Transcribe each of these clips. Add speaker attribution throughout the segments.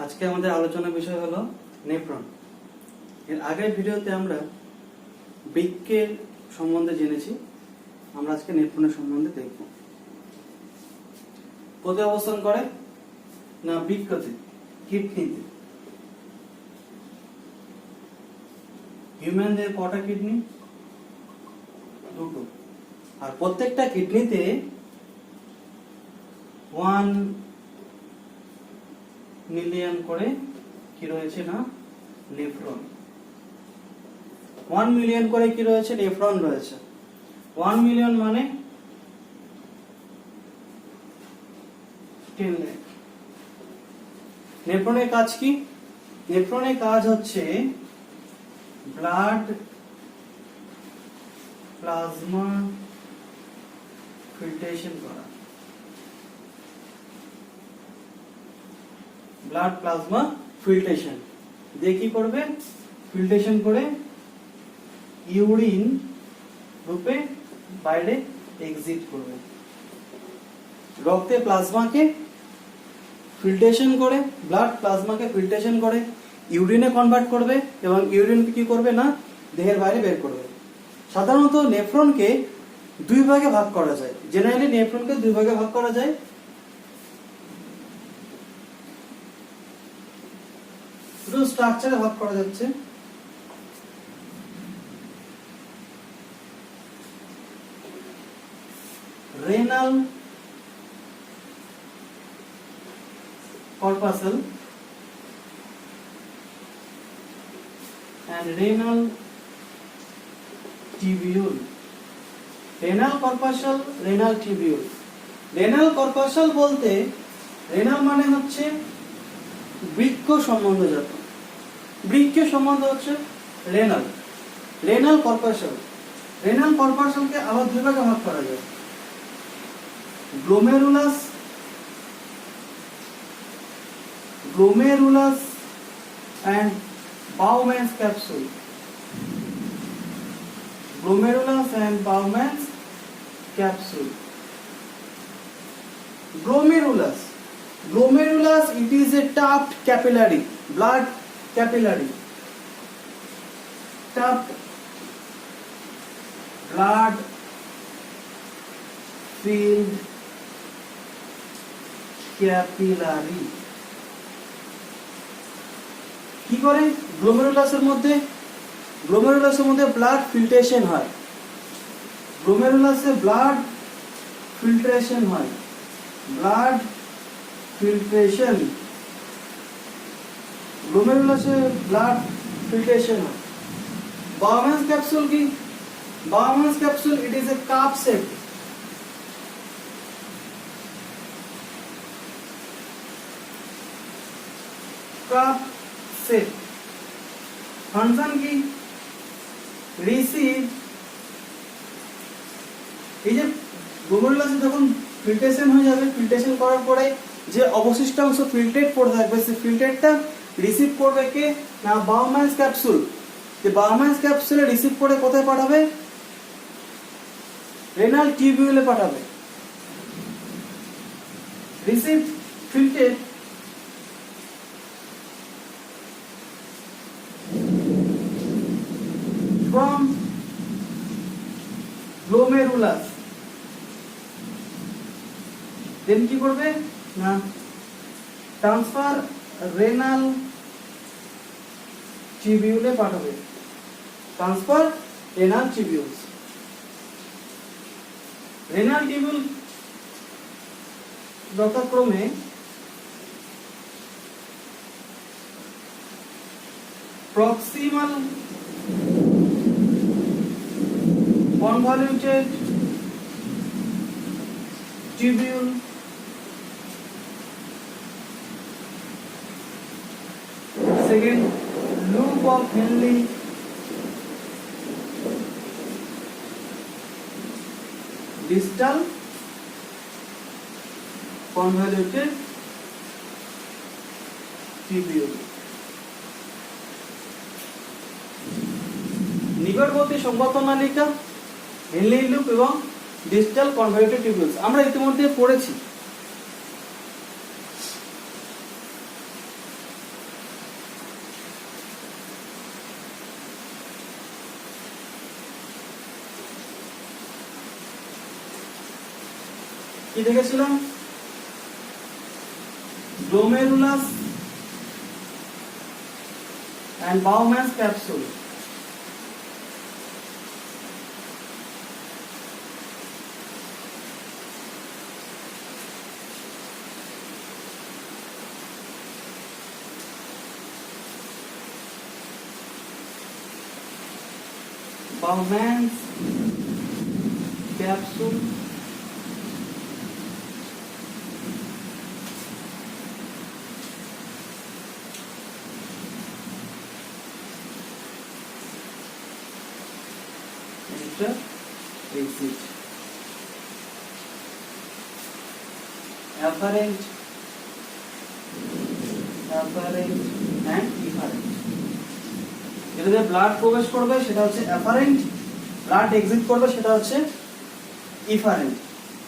Speaker 1: আজকে আমাদের আলোচনার বিষয় হলো নেফ্রন। এর আগের ভিডিওতে আমরা বৃক্কের সম্বন্ধে জেনেছি, আমরা আজকে নেফ্রনের সম্বন্ধে দেখব। কোথায় অবস্থান করে? না বৃক্কতে, কিডনিতে। হিউম্যানদের কটা কিডনি? দুটো। আর প্রত্যেকটা কিডনিতে 1 মিলিয়ন করে কি রয়েছে? না নেফ্রন। 1 মিলিয়ন করে কি রয়েছে? নেফ্রন রয়েছে। 1 মিলিয়ন মানে 10 লাখ। নেফ্রনের কাজ কি? নেফ্রনের কাজ হচ্ছে ব্লাড প্লাজমা ফিল্ট্রেশন করা। ব্লাড প্লাজমা ফিল্ট্রেশন দিয়ে কি করবে? ফিল্ট্রেশন করে ইউরিন রূপে বাইরে এক্সিট করবে। রক্তে প্লাজমাকে ফিল্ট্রেশন করে, ব্লাড প্লাজমাকে ফিল্ট্রেশন করে ইউরিনে কনভার্ট করবে এবং ইউরিনকে কি করবে? না দেহের বাইরে বের করবে। সাধারণত নেফ্রনকে দুই ভাগে ভাগ করা যায়। জেনারেলি নেফ্রনকে দুই ভাগে ভাগ করা যায়। দুটো স্ট্রাকচারে ভাগ করা যাচ্ছে। Renal corpuscle and renal tubule. Renal corpuscle, renal tubule. Renal corpuscle বলতে renal মানে হচ্ছে বৃক্ক সম্বন্ধজাত। বৃক্কের সম্বন্ধ হচ্ছে renal. Renal corpuscle. Renal corpuscle কে আবার দুই ভাগে ভাগ করা যায়। Glomerulus and Bowman's capsule. Glomerulus and Bowman's capsule. Glomerulus, it is a tuft capillary, blood capillary. Tuft blood filled capillary. কি করে? গ্লোমেরুলাসের মধ্যে ব্লাড ফিল্ট্রেশন হয়। গ্লোমেরুলাসে ব্লাড ফিল্ট্রেশন হয়। ব্লাড ফিল্ট্রেশন, গ্লোমেরুলাসে ব্লাড ফিল্ট্রেশন হয়। বাউম্যানস ক্যাপসুল কি? Bowman's capsule it is a cup shape. Cup shape. Function কি? রিসিভ। এই যে গ্লোমেরুলাসে যখন ফিল্ট্রেশন হয়ে যাবে, ফিল্ট্রেশন করার পরে যে অবশিষ্ট অংশ ফিল্ট্রেট পড়ে থাকবে, সেই ফিল্ট্রেটটা রিসিভ করবে কে? না বাউম্যানস ক্যাপসুল। যে বাউম্যানস ক্যাপসুলে রিসিভ করে কোথায় পাঠাবে? রেনাল টিউবিউলে পাঠাবে। Receive filtrate from glomerulus, then কি করবে? না ট্রান্সফার রেনাল টিউবিউলে পাঠাবে। Transfer renal tubules. Renal tubule যথাক্রমে proximal convoluted tubule, second loop of Henle, distal convoluted tubule. নিকটবর্তী সংবহন নালিকা, হেনলি লুপ এবং ডিস্টাল কনভলিউটেড টিউবিউলস আমরা ইতিমধ্যে পড়েছি। কি দেখেছিলাম? Glomerulus and Bowman's capsule. Bowman's capsule enter exit afferent and efferent যেটাতে blood প্রবেশ করবে সেটা হচ্ছে অ্যাফারেন্ট, ব্লাড এক্সিট করবে সেটা হচ্ছে ইফারেন্ট।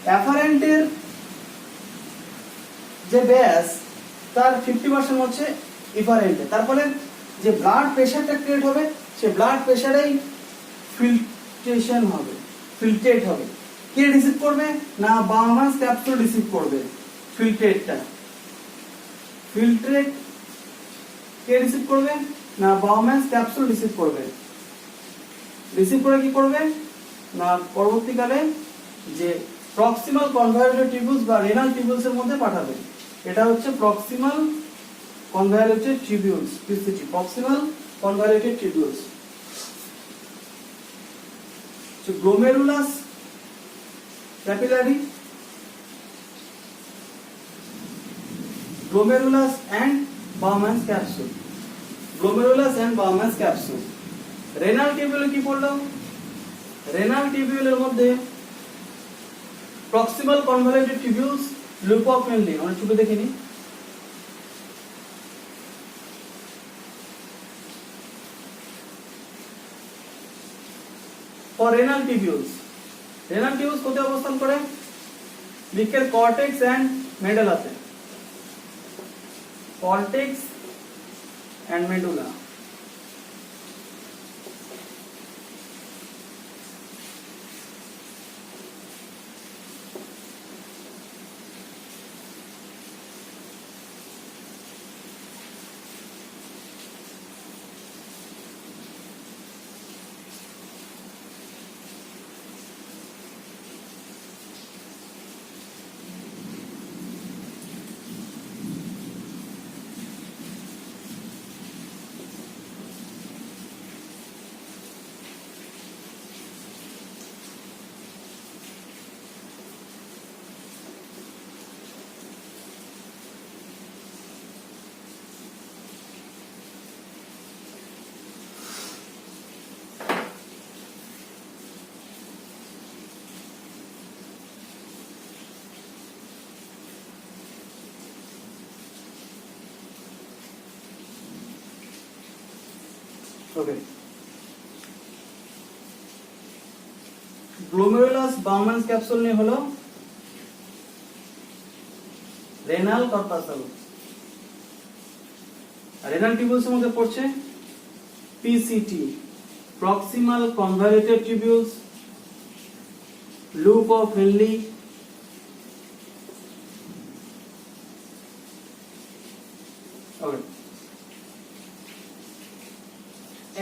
Speaker 1: অ্যাফারেন্টের যে ব্যাস তার 50% হচ্ছে ইফারেন্টে, তারপরে যে ব্লাড প্রেশারটা ক্রিয়েট হবে সে ব্লাড প্রেশারেই ফিল্ট্রেশন হবে, ফিল্ট্রেট হবে। কে রিসিভ করবে? না বাউম্যানস ক্যাপসুল রিসিভ করবে ফিল্ট্রেটটা। ফিল্ট্রেট কে রিসিভ করবে? না বাউম্যানস ক্যাপসুল রিসিভ করবে। রিসিভ করে কি করবে? না পরবর্তীকালে যে প্রক্সিমাল কনভালভেটর টিউবুলস বা রেনাল টিউবুলস এর মধ্যে পাঠাবে। এটা হচ্ছে proximal convoluted tubules, PCT, proximal convoluted tubules. So glomerulus capillary, glomerulus and Bowman's capsule, glomerulus and Bowman's capsule. Renal tubule কি পড়লো? Renal tubule এর মধ্যে proximal convoluted tubules, loop of Henle, আমরা ছবি দেখে নিই। For renal tubules, renal tubules কোথায় অবস্থান করে? বৃক্কের কর্টেক্স এন্ড মেডুলাতে, cortex and medulla. Okay. Glomerulus Bowman's capsule নিয়ে হলো রেনাল কর্পাসাল। রেনাল টিউবুলস এর মধ্যে পড়ছে PCT, proximal convoluted tubules, loop of Henley, okay,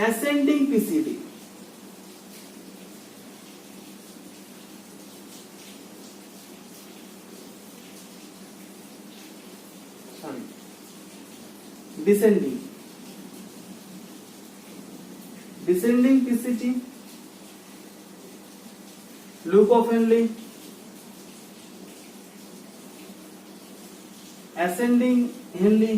Speaker 1: ascending PCD, sorry, descending PCT, loop of Henle, ascending Henle,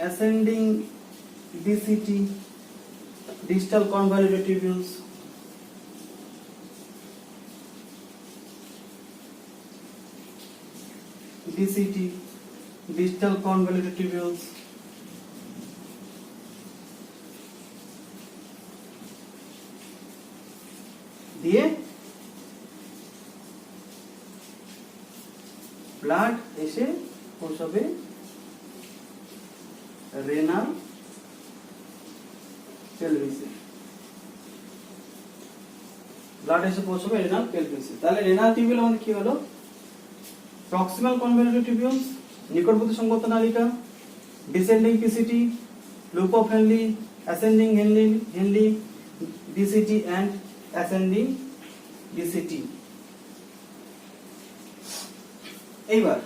Speaker 1: ascending DCT, distal convoluted tubules, DCT, distal convoluted tubules, দিয়ে blood এসে পৌঁছাবে renal পেলভিসে, blood এসে পৌঁছাবে renal পেলভিসে। তাহলে renal tubule আমাদের কি হলো? Proximal convoluted tubules, নিকটবর্তী সংবর্ধ নালিকা, descending PCT, loop of Henle, ascending Henle, DCT and ascending DCT. এইবার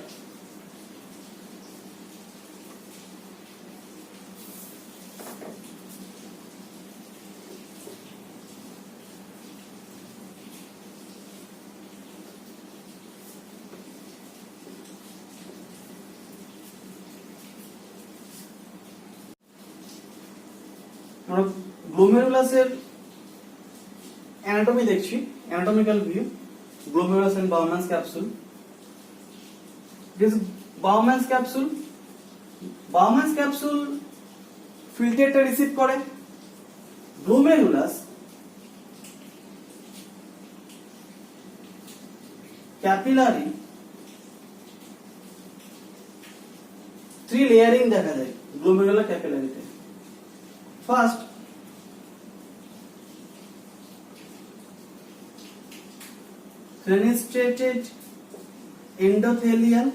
Speaker 1: আমরা গ্লোমেরুলাসের অ্যানাটমি দেখছি, anatomical view, glomerulus and Bowman's capsule. This Bowman's capsule, Bowman's capsule ফিল্ট্রেটটা রিসিভ করে, গ্লোমেরুলাস ক্যাপিলারি 3 লেয়ারিং দেখা যায় গ্লোমেরুলার ক্যাপিলারিতে। First fenestrated endothelial,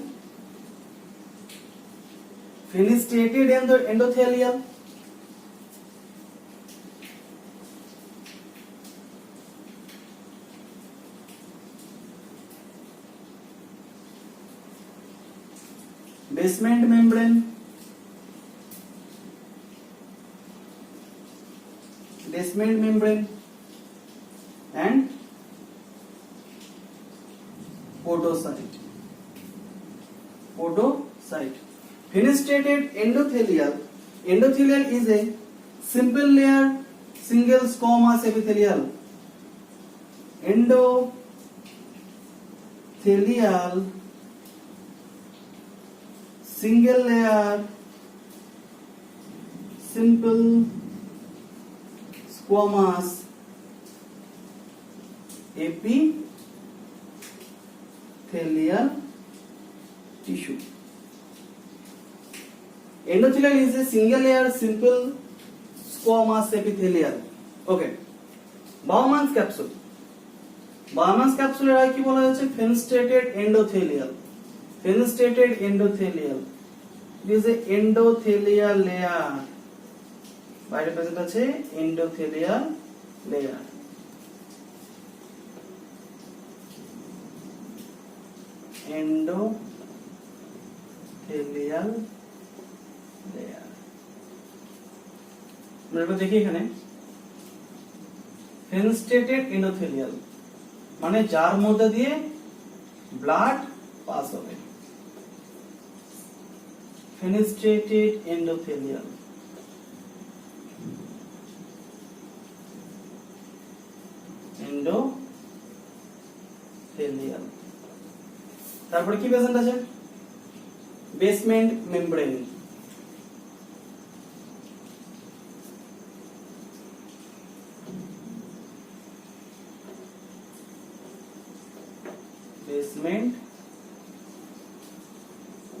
Speaker 1: fenestrated endothelial, basement membrane, basement membrane and podocyte, podocyte. Fenestrated endothelial, endothelial is a simple layer single squamous epithelial, endothelial single layer simple squamous epithelial tissue. Endothelial is a single layer simple squamous epithelial. Okay. Bowman's capsule. Bowman's capsule এর কি বলা হচ্ছে? fenestrated endothelial. Fenestrated endothelial. It is a endothelial layer. বাইরে present আছে endothelial layer. endothelial layer. আমরা দেখি এখানে fenestrated endothelial মানে যার মধ্যে দিয়ে ব্লাড পাস হবে, fenestrated endothelial. endothelial. তারপরে কি প্রেজেন্ট আছে? Basement membrane, basement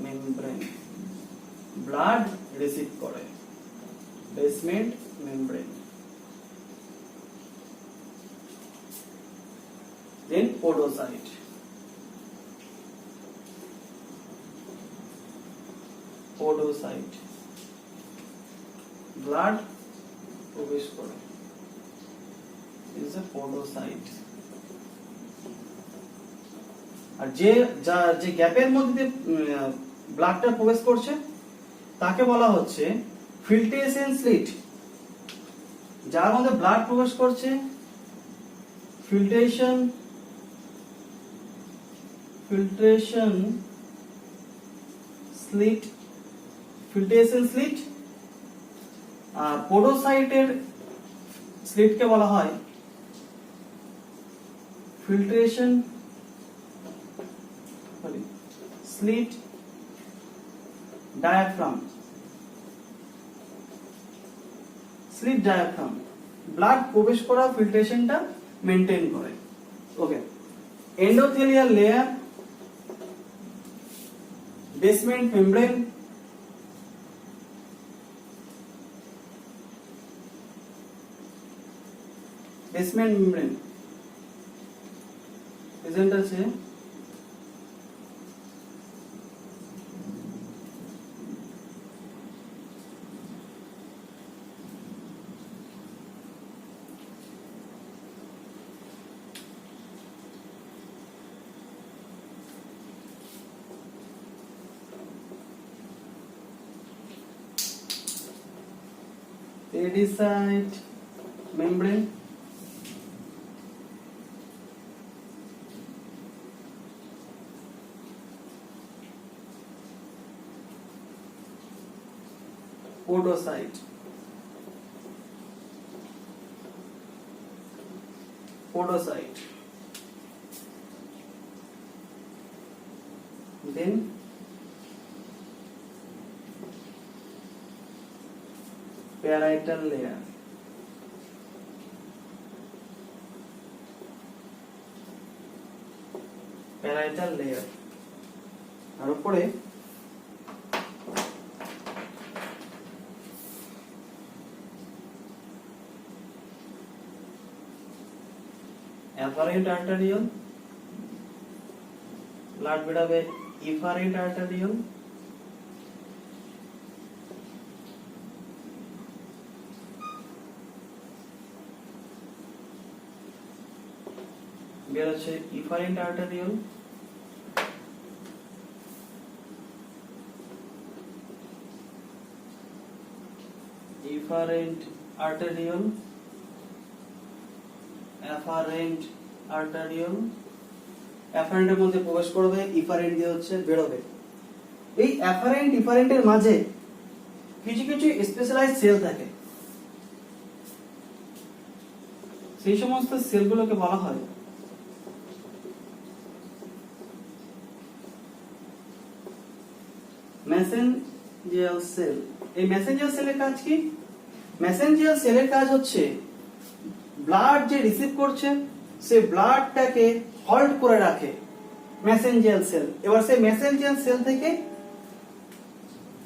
Speaker 1: membrane blood receive করে, বেসমেন্ট মেমব্রেন। দেন podocyte, podocyte blood প্রবেশ করে, is a podocyte. আর যে গ্যাপের মধ্যে ব্লাডটা প্রবেশ করছে তাকে বলা হচ্ছে ফিল্ট্রেশন স্লিট। যার মধ্যে ব্লাড প্রবেশ করছে ফিল্ট্রেশন স্লিট, ফিল্ট্রেশন স্লিট। আর পোডোসাইটের স্লিটকে বলা হয় filtration slit diaphragm, slit diaphragm blood প্রবেশ করা ফিল্ট্রেশনটা মেইনটেইন করে। Okay, endothelial layer basement membrane, basement membrane present আছে pericyte membrane, podocyte, podocyte, then parietal layer, parietal layer আর উপরে afferent arteriole, ব্লাড বেরোবে efferent arteriole, বেরোচ্ছে efferent arteriole, efferent arteriole, afferent arteriole, afferent এর মধ্যে প্রবেশ করবে, efferent দিয়ে হচ্ছে বেরোবে। এই afferent efferent এর মাঝে কিছু কিছু স্পেশালাইজড সেল থাকে, সেই সমস্ত সেলগুলোকে বলা হয় মেসেঞ্জিয়াল সেল। এই মেসেঞ্জিয়াল সেলের কাজ কি? মেসেঞ্জিয়াল সেলের কাজ হচ্ছে ব্লাড যে রিসিভ করছে সে ব্লাডটাকে হল্ড করে রাখে মেসেঞ্জিয়াল সেল। এবার সেই মেসেঞ্জিয়াল সেল থেকে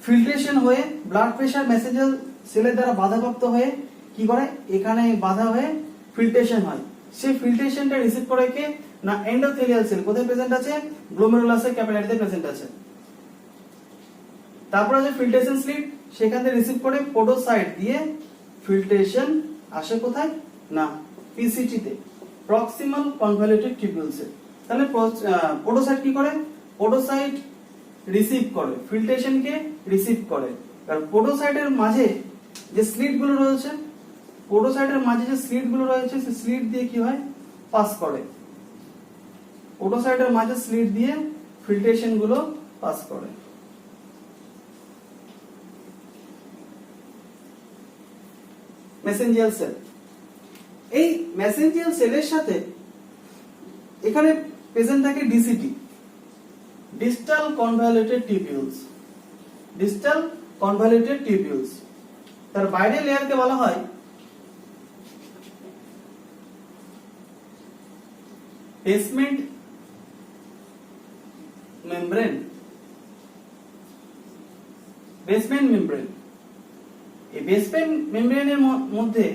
Speaker 1: ফিল্ট্রেশন হয়ে ব্লাড প্রেশার মেসেঞ্জিয়াল সেলের দ্বারা বাধাপ্রাপ্ত হয়ে কি করে, এখানে বাধা হয়ে ফিল্ট্রেশন হয়। সেই ফিল্ট্রেশনটা রিসিভ করে কে না এন্ডোথেলিয়াল সেল। কোথায় প্রেজেন্ট আছে? গ্লোমেরুলাসের ক্যাপিলারিতে প্রেজেন্ট আছে। তারপরে যে ফিল্ট্রেশন স্লিট সেখান থেকে রিসিভ করে পোডোসাইট দিয়ে ফিল্ট্রেশন আসে কোথায় না পিসিটি তে, প্রক্সিমাল কনভলিউটেড টিউবিউলসে। তাহলে পোডোসাইট কি করে? পোডোসাইট রিসিভ করে, ফিল্ট্রেশনকে রিসিভ করে। আর পোডোসাইটের মাঝে যে স্লিট গুলো রয়েছে, পোডোসাইটের মাঝে যে স্লিট গুলো রয়েছে সেই স্লিট দিয়ে কি হয় পাস করে, পোডোসাইটের মাঝে স্লিট দিয়ে ফিল্ট্রেশন গুলো পাস করে। মেসেঞ্জিয়াল সেল, এই মেসেঞ্জিয়াল সেলের সাথে এখানে প্রেজেন্ট থাকে DCT, distal convoluted tubules, distal convoluted tubules. তার বাইরের লেয়ারকে বলা হয় বেসমেন্ট মেমব্রেন, বেসমেন্ট মেমব্রেন। এই বেসমেন্ট মেমব্রেনের মধ্যে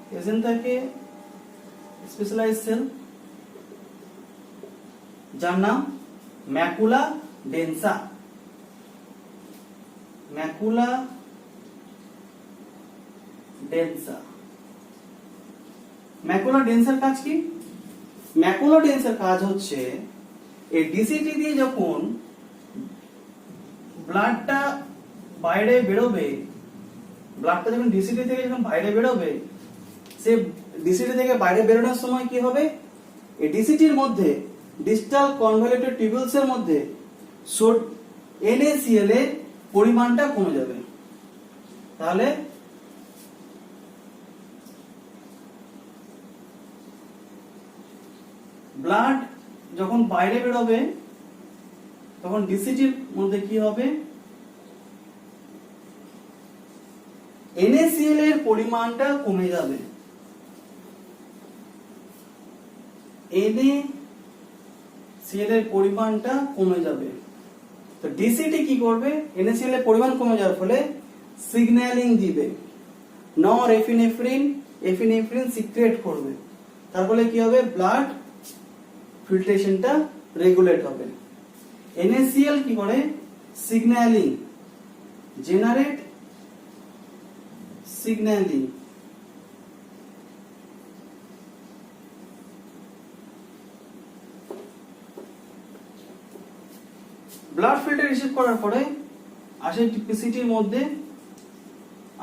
Speaker 1: প্রেজেন্ট থাকে স্পেশালাইজড সেল যার নাম macula densa. Macula densa. Macula ডেন্সার কাজ কি? ম্যাকুলা ডেন্সার কাজ হচ্ছে এই ডিসিটি দিয়ে যখন ব্লাডটা বাইরে বেরোবে, ব্লাডটা যখন ডিসিটি থেকে যখন বাইরে বেরোবে, সে ডিসিটি থেকে বাইরে বেরোনোর সময় কি হবে, এই ডিসিটির মধ্যে ডিস্টাল কনভলিউটেড টিউবিউলস এর মধ্যে NaCl এর পরিমাণটা কমে যাবে। তাহলে ব্লাড যখন বাইরে বেরোবে তখন ডিসিটির মধ্যে কি হবে, NaCl এর পরিমাণটা কমে যাবে। সিএল এর পরিমাণটা কমে যাবে। তো ডিসিটি কি করবে, NaCl এর পরিমাণ কমে যাওয়ার ফলে সিগন্যালিং দিবে, নর এফিনেফ্রিন সিক্রেট করবে, তার ফলে কি হবে, ব্লাড ফিল্ট্রেশনটা রেগুলেট হবে। NaCl কি করে, signalling, generate signalling, blood filter receive করার পরে আসে টিপিসিটির মধ্যে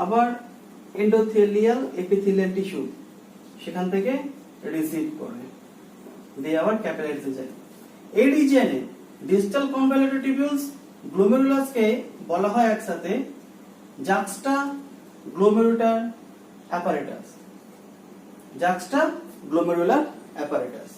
Speaker 1: আবার এন্ডোথেলিয়াল এপিথেলিয়াল টিস্যু, সেখান থেকে রিসিভ করে দিয়ে আবার ক্যাপিলারিতে যায়। এই রিজিয়নে ডিস্টাল কনভলিউটেড টিবিউলস গ্লোমেরুলাসকে বলা হয় একসাথে জাক্সটা গ্লোমেরুলার অ্যাপারেটাস, জাক্সটা গ্লোমেরুলার অ্যাপারেটাস।